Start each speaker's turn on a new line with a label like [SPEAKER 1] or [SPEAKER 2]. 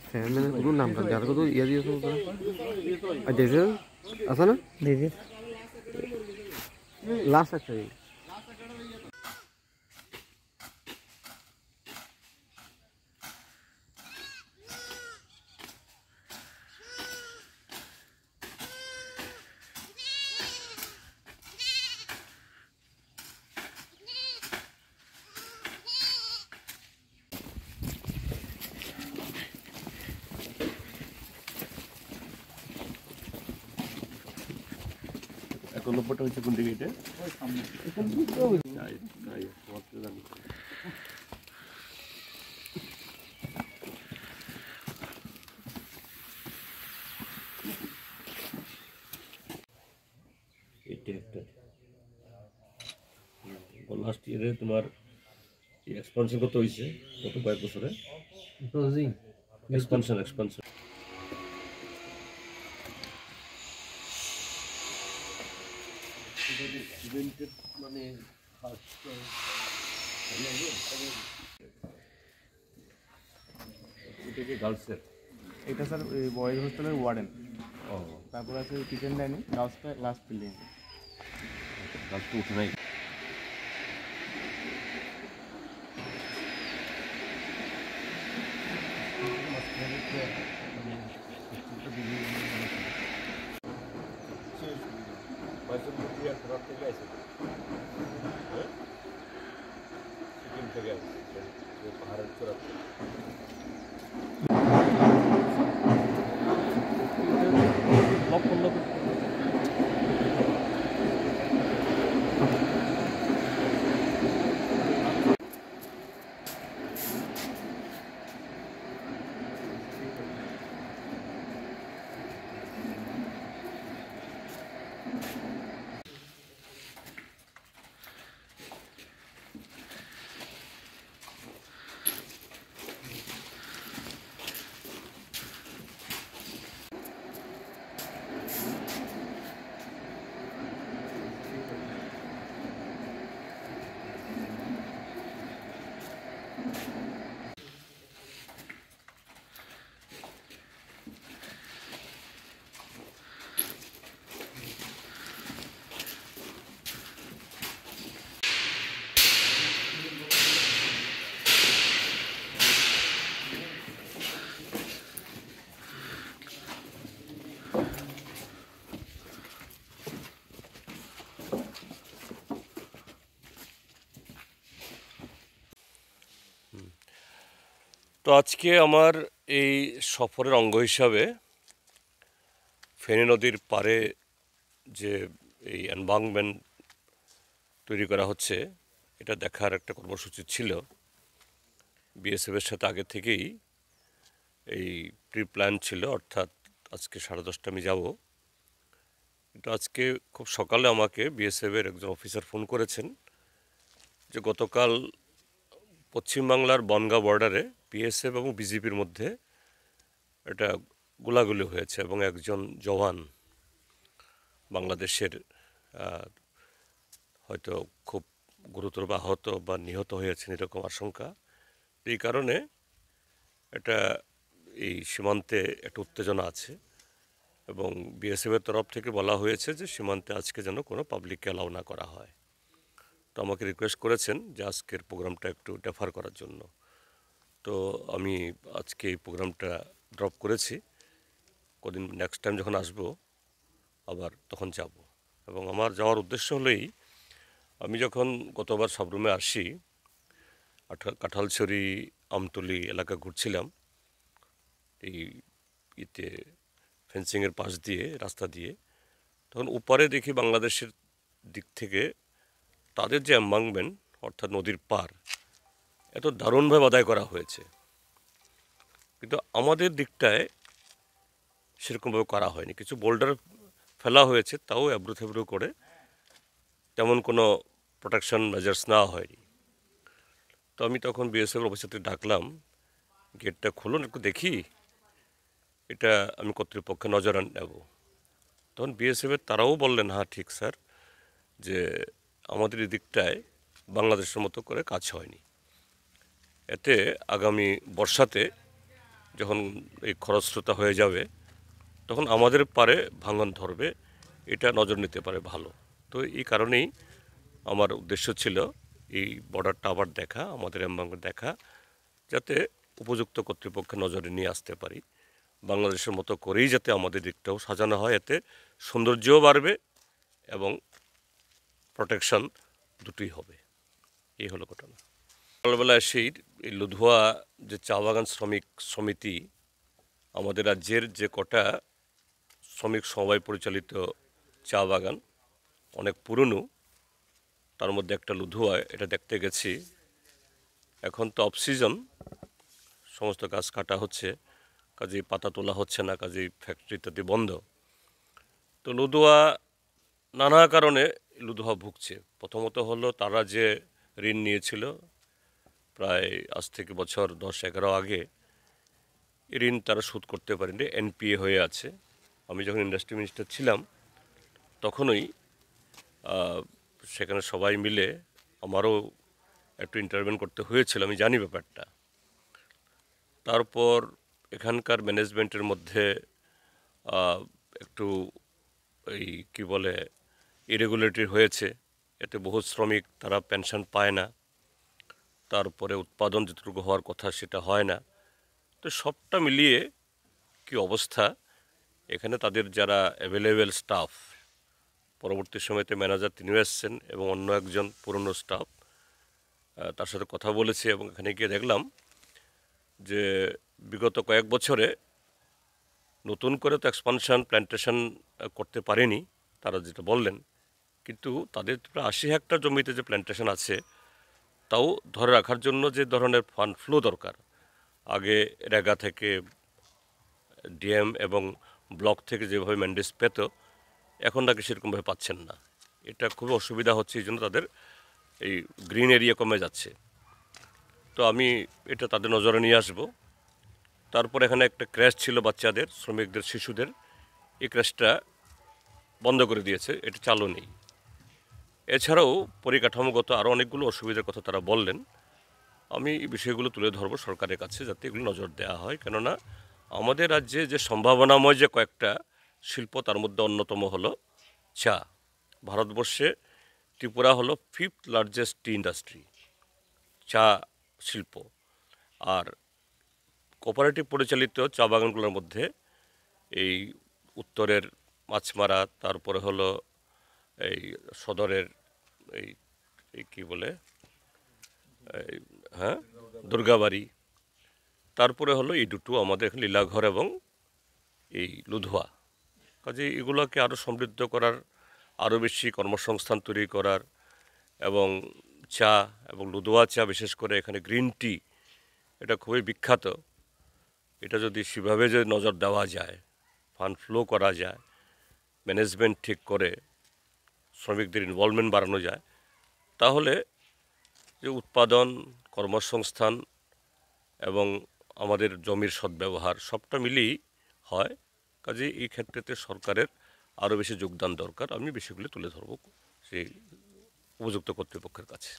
[SPEAKER 1] ফ্যানের কোনো নামটা যার কত ইয়ে দিয়েছে আর দেখে আছে না দেখে লাস্ট একটা
[SPEAKER 2] এক নম্বরটা হচ্ছে কোন দিকে এটা লাস্ট ইয়ারে তোমার এক্সপানশন কত হয়েছে গত কয়েক বছরে এক্সপানশন মানে গার্লসের
[SPEAKER 3] এটা স্যার বয়েজ হোস্টেলের ওয়ার্ডেন তারপর আছে কিচেন ডাইনিং গার্লসটা লাস্ট বিল্ডিং
[SPEAKER 2] গার্লস তো উঠে নাই পাহাড়ের চূড়া তো আজকে আমার এই সফরের অঙ্গ হিসাবে ফেনী নদীর পাড়ে যে এই এনভায়রনমেন্ট তৈরি করা হচ্ছে এটা দেখার একটা কর্মসূচি ছিল বিএসএফের সাথে আগে থেকেই এই প্রি প্ল্যান ছিল অর্থাৎ আজকে 10:30 আমি যাব কিন্তু আজকে খুব সকালে আমাকে বিএসএফের একজন অফিসার ফোন করেছেন যে গতকাল পশ্চিমবাংলার বনগাঁ বর্ডারে বিএসএফ এবং বিজেপির মধ্যে এটা গোলাগুলি হয়েছে এবং একজন জওয়ান বাংলাদেশের হয়তো খুব গুরুতর বা আহত বা নিহত হয়েছেন এরকম আশঙ্কা এই কারণে এটা এই সীমান্তে একটা উত্তেজনা আছে এবং বিএসএফের তরফ থেকে বলা হয়েছে যে সীমান্তে আজকে যেন কোনো পাবলিককে অ্যালাউ না করা হয় তো আমাকে রিকোয়েস্ট করেছেন যে আজকের প্রোগ্রামটা একটু ডেফার করার জন্য তো আমি আজকে এই প্রোগ্রামটা ড্রপ করেছি কদিন নেক্সট টাইম যখন আসবো আবার তখন যাব এবং আমার যাওয়ার উদ্দেশ্য হলেই আমি যখন গতবার সাবরুমে আসি কাঁঠালছড়ি আমতলি এলাকা ঘুরছিলাম এই ইতে ফেন্সিংয়ের পাশ দিয়ে রাস্তা দিয়ে তখন উপরে দেখি বাংলাদেশের দিক থেকে তাদের যে এনভায়রনমেন্ট অর্থাৎ নদীর পার এত দারুণভাবে আদায় করা হয়েছে কিন্তু আমাদের দিকটায় সেরকমভাবে করা হয়নি কিছু বোল্ডার ফেলা হয়েছে তাও এবড়ো থেবড়ো করে তেমন কোনো প্রোটেকশন মেজার্স নেওয়া হয়নি তো আমি তখন বিএসএফের অফিসারকে ডাকলাম গেটটা খুলুন একটু দেখি এটা আমি কর্তৃপক্ষে নজর নেব তখন বিএসএফের তারাও বললেন হ্যাঁ ঠিক স্যার যে আমাদের এই দিকটায় বাংলাদেশের মতো করে কাজ হয়নি এতে আগামী বর্ষাতে যখন এই খরস্রোতা হয়ে যাবে তখন আমাদের পারে ভাঙন ধরবে, এটা নজর নিতে পারে ভালো। তো এই কারণেই আমার উদ্দেশ্য ছিল এই বর্ডারটা আবার দেখা, আমাদের এমবাঙ্গ দেখা, যাতে উপযুক্ত কর্তৃপক্ষের নজরে নিয়ে আসতে পারি। বাংলাদেশের মতো করেই যাতে আমাদের দিকটাও সাজানো হয়, এতে সৌন্দর্যও বাড়বে এবং প্রোটেকশন দুটোই হবে। এই হলো ঘটনা। সকালবেলা এসেই এই লুধুয়া যে চা বাগান শ্রমিক সমিতি, আমাদের রাজ্যের যে কটা শ্রমিক সমবায় পরিচালিত চা বাগান অনেক পুরনো, তার মধ্যে একটা লুধুয়ায় এটা দেখতে গেছি। এখন তো অফ সিজন, সমস্ত গাছ কাটা হচ্ছে, কাজেই পাতা তোলা হচ্ছে না, কাজেই ফ্যাক্টরি ইত্যাদি বন্ধ। তো লুধুয়া নানা কারণে লুধুয়া ভুগছে। প্রথমত হলো তারা যে ঋণ নিয়েছিল প্রায় আজ থেকে বছর 10-11 আগে, এই ঋণ তারা শোধ করতে পারেনি, এনপিএ হয়ে আছে। আমি যখন ইন্ডাস্ট্রি মিনিস্টার ছিলাম তখনই সেখানে সবাই মিলে আমারও একটু ইন্টারভেন করতে হয়েছিল, আমি জানি ব্যাপারটা। তারপর এখানকার ম্যানেজমেন্টের মধ্যে একটু এই কী বলে ইরেগুলেটরি হয়েছে, এতে বহু শ্রমিক তারা পেনশন পায় না, তারপরে উৎপাদন যেটুকু হওয়ার কথা সেটা হয় না। তো সবটা মিলিয়ে কি অবস্থা, এখানে তাদের যারা অ্যাভেলেবেল স্টাফ, পরবর্তী সময়তে ম্যানেজার তিনিও এসছেন এবং অন্য একজন পুরনো স্টাফ, তার সাথে কথা বলেছি এবং এখানে গিয়ে দেখলাম যে বিগত কয়েক বছরে নতুন করে তো এক্সপানশন প্ল্যান্টেশন করতে পারেনি তারা, যেটা বললেন, কিন্তু তাদের প্রায় 80 হেক্টর জমিতে যে প্ল্যান্টেশন আছে তাও ধরে রাখার জন্য যে ধরনের ফান্ড ফ্লো দরকার, আগে রেগা থেকে ডিএম এবং ব্লক থেকে যেভাবে ম্যান্ডেজ পেত, এখন নাকি সেরকমভাবে পাচ্ছেন না। এটা খুবই অসুবিধা হচ্ছে, এই জন্য তাদের এই গ্রিন এরিয়া কমে যাচ্ছে। তো আমি এটা তাদের নজরে নিয়ে আসব। তারপর এখানে একটা ক্র্যাশ ছিল বাচ্চাদের, শ্রমিকদের, শিশুদের, এই ক্র্যাশটা বন্ধ করে দিয়েছে, এটা চালু নেই। এছাড়াও পরিকাঠামোগত আরও অনেকগুলো অসুবিধার কথা তারা বললেন। আমি এই বিষয়গুলো তুলে ধরবো সরকারের কাছে, যাতে এগুলো নজর দেওয়া হয়। কেননা আমাদের রাজ্যে যে সম্ভাবনাময় যে কয়েকটা শিল্প, তার মধ্যে অন্যতম হলো চা। ভারতবর্ষে ত্রিপুরা হলো 5th লার্জেস্ট টি ইন্ডাস্ট্রি, চা শিল্প। আর কোঅপারেটিভ পরিচালিত চা বাগানগুলোর মধ্যে এই উত্তরের মাছমারা, তারপরে হলো এই সদরের এই এই কী বলে হ্যাঁ দুর্গাবাড়ি, তারপরে হলো এই দুটো আমাদের এখানে লীলাঘর এবং এই লুধুয়া। কাজে এগুলোকে আরও সমৃদ্ধ করার, আরও বেশি কর্মসংস্থান তৈরি করার, এবং চা এবং লুধুয়া চা বিশেষ করে এখানে গ্রিন টি, এটা খুবই বিখ্যাত। এটা যদি সেভাবে যদি নজর দেওয়া যায়, ফান্ড ফ্লো করা যায়, ম্যানেজমেন্ট ঠিক করে শ্রমিকদের ইনভলভমেন্ট বাড়ানো যায়, তাহলে যে উৎপাদন, কর্মসংস্থান এবং আমাদের জমির সদ্ব্যবহার সবটা মিলিয়েই হয়। কাজে এই ক্ষেত্রেতে সরকারের আরও বেশি যোগদান দরকার। আমি বিষয়গুলি তুলে ধরব সেই উপযুক্ত কর্তৃপক্ষের কাছে।